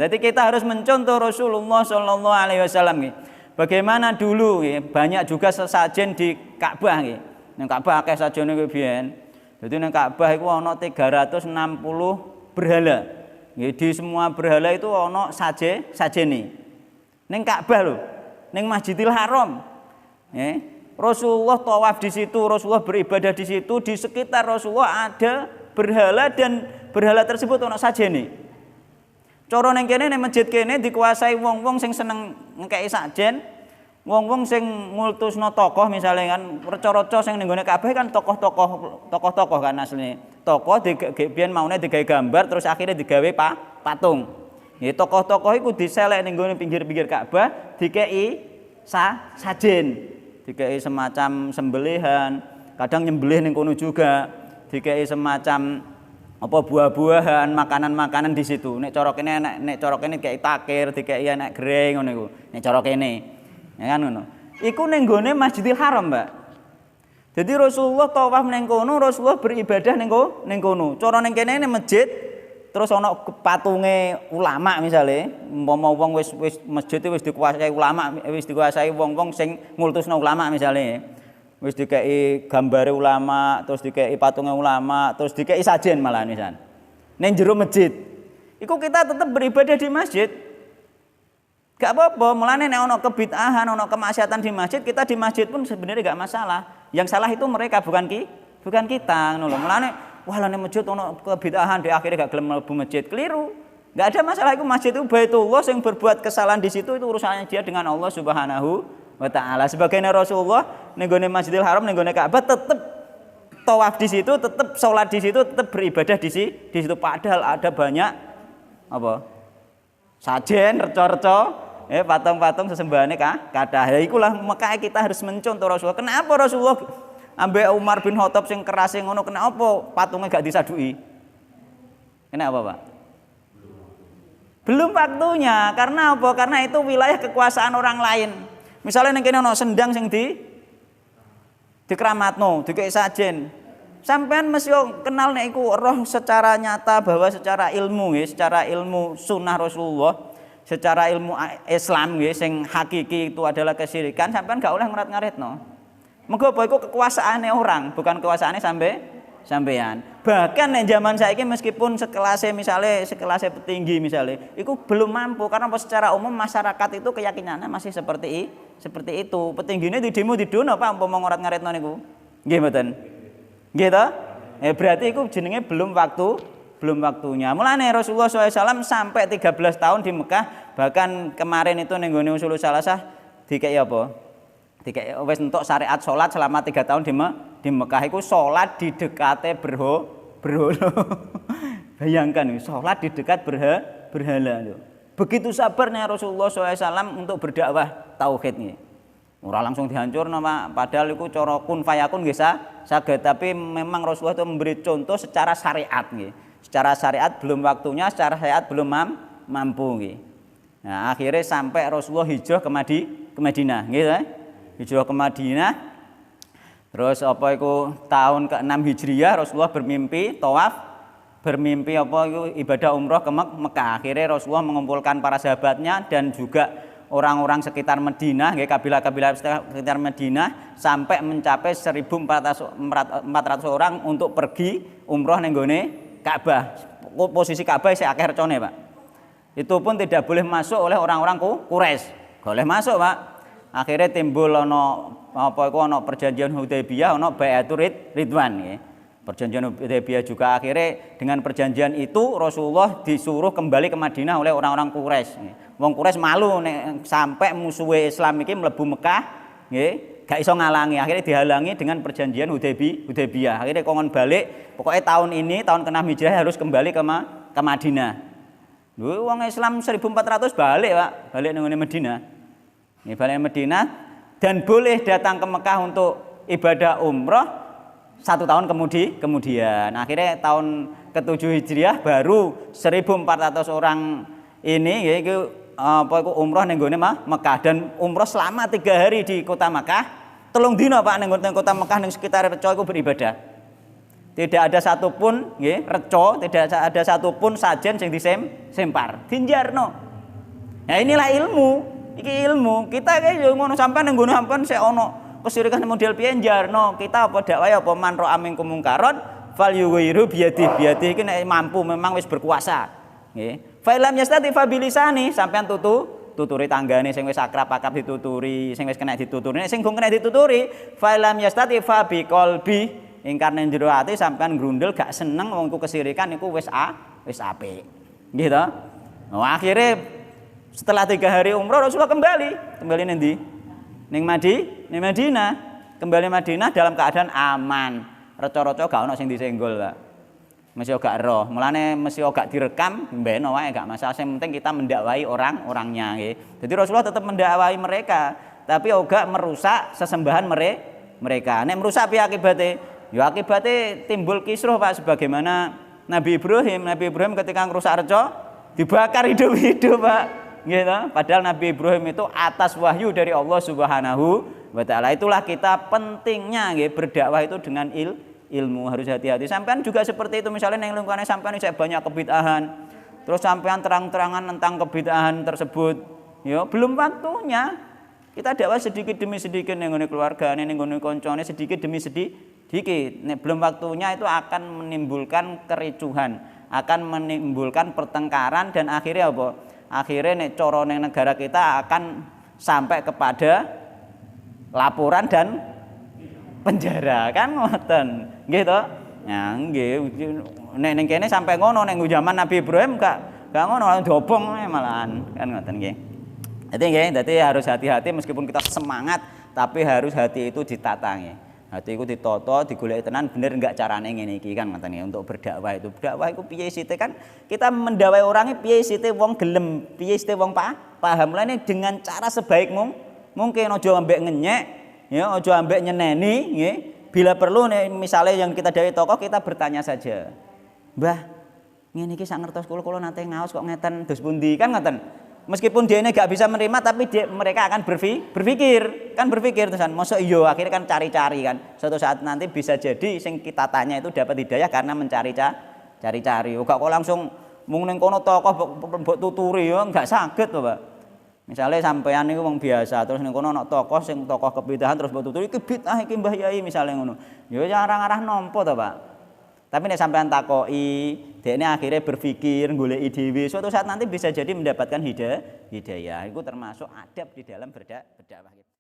Jadi kita harus mencontoh Rasulullah sallallahu alaihi wasallam nggih. Bagaimana dulu nggih, banyak juga sesajen di Ka'bah nggih. Ning Ka'bah akeh sajene kuwi biyen. Dadi ning Ka'bah iku ana 360 berhala. Nggih, di semua berhala itu ana sajene. Ning Ka'bah lho, ning Masjidil Haram. Nggih. Rasulullah tawaf di situ, Rasulullah beribadah di situ, di sekitar Rasulullah ada berhala dan berhala tersebut ana sajene. Cara ning kene ning masjid kene dikuasai wong-wong sing seneng ngekeki sajen, wong-wong sing ngultusno tokoh misalnya kan, reca-reca sing ning gone Ka'bah kan tokoh-tokoh kan asline. Tokoh biyen maune digawe gambar terus akhirnya digawe patung. Ya tokoh-tokoh iku diselek ning gone pinggir-pinggir Ka'bah, dikeki sajen. Dikei semacam sembelihan, kadang nyembelih ning kono juga, dikei semacam apa buah-buahan, makanan-makanan di situ. Nek cara kene nek cara kene dikei takir, dikei enek greng ngono iku. Nek cara kene. Ya kan ngono. Iku ning gone Masjidil Haram, Mbak. Jadi Rasulullah tawaf ning kono, Rasulullah beribadah ning kono. Cara ning kene ning masjid terus ana patunge ulama misale, umpama wong wis masjid wis dikuasai ulama, wis dikuasai wong-wong sing ngultusno ulama misale. Wis dikeki gambare ulama, terus dikeki patunge ulama, terus dikeki sajen malah nisan. Ning jero masjid. Iku kita tetep beribadah di masjid. Gak apa-apa, mulane nek ana kebid'ahan, ana kemaksiatan di masjid, kita di masjid pun sebenarnya gak masalah. Yang salah itu mereka bukan kita ngono lho. Mulane wah lan masjid ono kebid'ahan di akhirnya gak gelem mlebu masjid. Keliru. Enggak ada masalah itu masjid itu Baitullah yang berbuat kesalahan di situ itu urusannya dia dengan Allah Subhanahu wa taala. Sebagaimana Rasulullah ning gone Masjidil Haram ning gone Ka'bah tetep tawaf di situ, tetep salat di situ, tetep beribadah di situ padahal ada banyak apa? Sajen, reca-reca, patung-patung sesembahane kathah. Ya ikulah makanya kita harus mencontoh Rasulullah. Kenapa Rasulullah ambek Umar bin Khattab sing keras sing ngono kenapa patungnya gak disaduki? Kenapa, Pak? Belum waktunya. Karena apa? Karena itu wilayah kekuasaan orang lain. Misalnya ning kene ana sendang sing dikramatno, dikek sajen. Sampean mesti kenal nek iku roh secara nyata bahwa secara ilmu nggih, secara ilmu sunnah Rasulullah, secara ilmu Islam nggih sing hakiki itu adalah kesyirikan, sampean gak oleh ngaret-ngaretno. Mergo apa iku kekuasaane orang, bukan kekuasaane sampean. Bahkan nek zaman saiki meskipun sekelasnya misalnya sekelasnya petinggi misalnya, itu belum mampu karena secara umum masyarakat itu keyakinannya masih seperti itu. Petinggine di demo di dono Pak umpama ngorat-ngaretno niku. Nggih mboten? Nggih to? Berarti iku jenenge belum waktunya. Mulane Rasulullah SAW sampai 13 tahun di Mekah, bahkan kemarin itu ning nggone Ushul Salasah dikeki apa? Dikek wis entuk syariat salat selama 3 tahun di Mekah iku salat di dekate berhala. Bayangkan salat di dekat berhala lho. Begitu sabarnya Rasulullah SAW untuk berdakwah tauhid nggih. Ora langsung dihancurno Pak, padahal iku cara kun fayakun nggih saged, tapi memang Rasulullah itu memberi contoh secara syariat nggih. Secara syariat belum waktunya, secara syariat belum mampu nggih. Nah, akhirnya sampai Rasulullah hijrah ke Madinah nggih ta? Hijrah ke Madinah. Terus apa iku tahun ke-6 Hijriah Rasulullah bermimpi tawaf, bermimpi apa iku ibadah umroh ke Mekah. Akhirnya Rasulullah mengumpulkan para sahabatnya dan juga orang-orang sekitar Madinah, kabilah-kabilah sekitar Madinah sampai mencapai 1.400 orang untuk pergi umroh ning gone Ka'bah. Posisi Ka'bah isih akeh recone, Pak. Itu pun tidak boleh masuk oleh orang-orang Quraisy. Boleh masuk, Pak. Akhirnya timbul ana apa iku ana perjanjian Hudaybiyah, ana Bai'atul Ridwan nggih. Perjanjian Hudaybiyah juga akhirnya dengan perjanjian itu Rasulullah disuruh kembali ke Madinah oleh orang-orang Quraisy. Wong Quraisy malu nek sampai musuhe Islam iki mlebu Mekah nggih, gak iso ngalangi. Akhirnya dihalangi dengan perjanjian Hudaybiyah. Akhirnya kongon balik, pokoknya tahun ini tahun ke-6 Hijriah harus kembali ke Madinah. Lho wong Islam 1400 balik, Pak. Balik nang Madinah. Nggih, balik Madinah dan boleh datang ke Mekah untuk ibadah umroh 1 tahun kemudian. Akhirnya tahun ke-7 Hijriah baru 1.400 orang ini yaitu apa iku umroh ning gone Mekah dan umroh selama 3 hari di kota Mekah. 3 dina Pak ning kota Mekah ning sekitar reca iku beribadah. Tidak ada satupun nggih reca, tidak ada satupun sajen sing disempar. Dinjarno. Nah inilah ilmu. Iki ilmu. Kita kayak yo ngono sampean nang ngono sampean sik ana kesirikan model piye njarno. Kita apa dakwah apa man ra aming kumungkaron fal yughayyiru biyadi iki nek mampu memang wis berkuasa. Nggih. Fa lam yastati fa bilisani sampean tuturi tanggane sing wis akrab dituturi, sing wis kena dituturi. Nek sing gong kena dituturi, fa lam yastati fa biqalbi ingkar nang jero ati sampean grundel gak seneng wong iku kesirikan niku wis apik. Nggih to? Oh, akhirnya setelah 3 hari umroh Rasulullah kembali ning ndi? Ning Madinah. Kembali Madinah dalam keadaan aman. Reca-reca gak ono sing disenggol, Pak. Mesti gak roh. Mulane mesti gak direkam, mbeno wae gak masalah. Yang penting kita mendakwai orang-orangnya nggih. Jadi Rasulullah tetap mendakwai mereka, tapi gak merusak sesembahan mereka. Nek merusak piye akibate? Ya akibatnya timbul kisruh Pak, sebagaimana Nabi Ibrahim ketika ngerusak reca dibakar hidup-hidup Pak gitu. Padahal Nabi Ibrahim itu atas wahyu dari Allah Subhanahu wa taala. Itulah kita pentingnya nggih berdakwah itu dengan ilmu, harus hati-hati. Sampean juga seperti itu, misalnya yang lingkungannya sampean saya banyak kebid'ahan. Terus sampean terang-terangan tentang kebid'ahan tersebut. Ya, belum waktunya. Kita dakwah sedikit demi sedikit ning ngene keluargane, ning ngene kancane sedikit demi sedikit. Nek belum waktunya itu akan menimbulkan kericuhan, akan menimbulkan pertengkaran dan akhirnya apa? Akhirnya nek cara ning negara kita akan sampai kepada laporan dan penjara kan ngoten. Nggih to? Ya nggih. Nek ning kene sampai ngono ning zaman Nabi Ibrahim gak ngono dobong malahan kan ngoten nggih. Jadi harus hati-hati meskipun kita semangat tapi harus hati itu ditatangi. Hati itu ditoto, digoleki tenan bener enggak carane ngene iki kan ngoten nggih untuk berdakwah itu. Berdakwah iku piye sithik kan kita mendakwai orang piye sithik wong gelem, piye sithik wong paham. Mulane dengan cara sebaik mungkin aja ambek ngenyek, ya aja ambek nyeneni nggih. Bila perlu nih misalnya yang kita dari tokoh kita bertanya saja. Mbah, ngene iki sak ngertos kula nate ngaos kok ngeten dos pundi kan ngoten. Meskipun dia ini gak bisa menerima tapi mereka akan berpikir terusan mosok iya akhirnya kan cari-cari kan suatu saat nanti bisa jadi sing kita tanya itu dapat hidayah karena cari-cari kok langsung mung ning kono tokoh mbok tuturi ya gak saged to Pak. Misalnya sampean niku wong biasa terus ning kono ana tokoh sing tokoh kebid'ahan terus mbok tuturi iki bid'ah iki Mbah Yai misalnya ngono ya arah-arah nampa to Pak. Tapi nek sampean takoki, dekne akhirnya berpikir goleki dhewe, suatu saat nanti bisa jadi mendapatkan hidayah. Itu termasuk adab di dalam berdakwah kita.